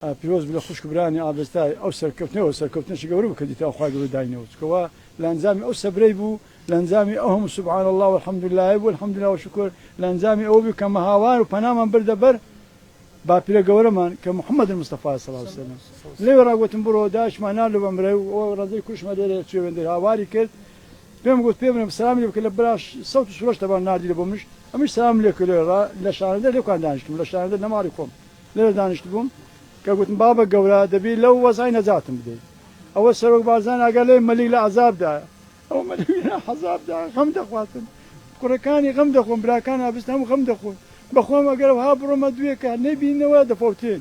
پیرۆز بلە خوشکبرانی ئابستای ئەو سەرکەوتنەشی گەورە بکردیتە ئەوخوای گەورە داینەوەچکەوە لە ئەنجامی ئەو سەبرەی بوو لە ئەنجامی ئەو هەموو سوبحان الله والحەمد لله بوو الحەمد لله وشکر لە ئەنجامی ئەوە بوو کە مەهاوار و پەنامان بردەبەر باپیرە گەورەمان کە محەممەد مستەفا صلی الله علیه وسلم لێوە ڕاگوتم بڕۆ داعشمان ناردە بەمرە و ئەو ڕەزەی کوشمە لێرە چێوێندەی هاواری کرد پێم گوت پێ بنێم سلامی لێ بکە لە براش سەوت و سروش تەبان ناردی لە بۆ منش ئەمیش سلام لێ کرد لە شانەدە لێکان دانیشتم لە شانەدە نەماڵی خۆم لێرە دانیشت بووم کە گوتم بابە گەورە دەبی لەو وەزای نەجاتم بدەیت ئەوە سەرۆک بارزان ئەگەر لێ مەلیک لە عەزابدایە ئەو مەلیک لە عەزابدایە غەم دەخواتم کوڕەکانی غەم دەخۆم براکان ئابستان هەموو غەم دەخۆن بەخۆم ئەگەر ها بڕۆمە دوێکە نەبینەوە دەفەوتێن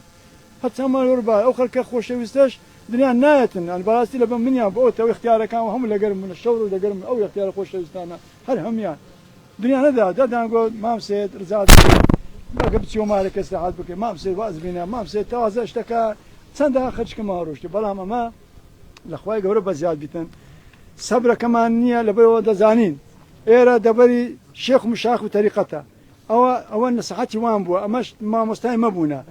هەچەمان وەربا ئەو خەڵکە خۆشەویستەش دنیا نایەتن ئەن بەڕاستی لە بە منیان بۆ ئەوە اختیارەکان هەموو لەگەرم منە شەور و لەگەرم ئەو اختیارە خۆشەویستانە هەر هەمویان دنیا نەدا دەدانگۆ مام سێت ڕزات بەگە بچیۆ مارە کەس راحت بکەی مام سێت واز بینە مام سێت تەوازە شتەکە چەندە خەرچکەمە ڕۆشتی بەڵام ئەمە لە خوای گەورە بەزیاد بیتن سەبرەکەمان نییە لەبەرەوە دەزانین ئێرە دەبەری شێخ و مشاخ و تەریقەتە ئەوە نەسەحەتی وان بووە ئەمەش مامۆستای مەبوونە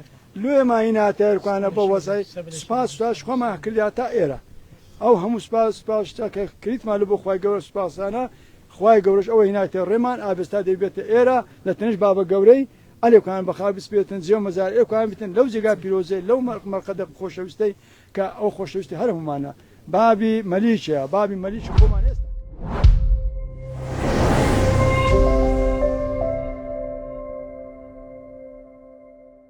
لێ ماهیناتە هەرکوانە بە وەزای سوپاس سوپاس خۆمان کردیا تا ئێرە ئەو هەموو سوپاس کە کریتمان لە بۆ خوای گەورە سوپاسانە خوای گەورەش ئەوە هیناتە ڕێمان ئابستا دەبێتە ئێرە لە تەنش بابە گەورەی ئەلێکان بەخوا بسپێتن جێو مەزار ئێکان بتن لەو جێگا پیرۆزەی لەو مەرقەدە خۆشەویستەی کە ئەو خۆشەویستی هەر هەمومانە بابی مەلیکە بابی مەلیک خۆمان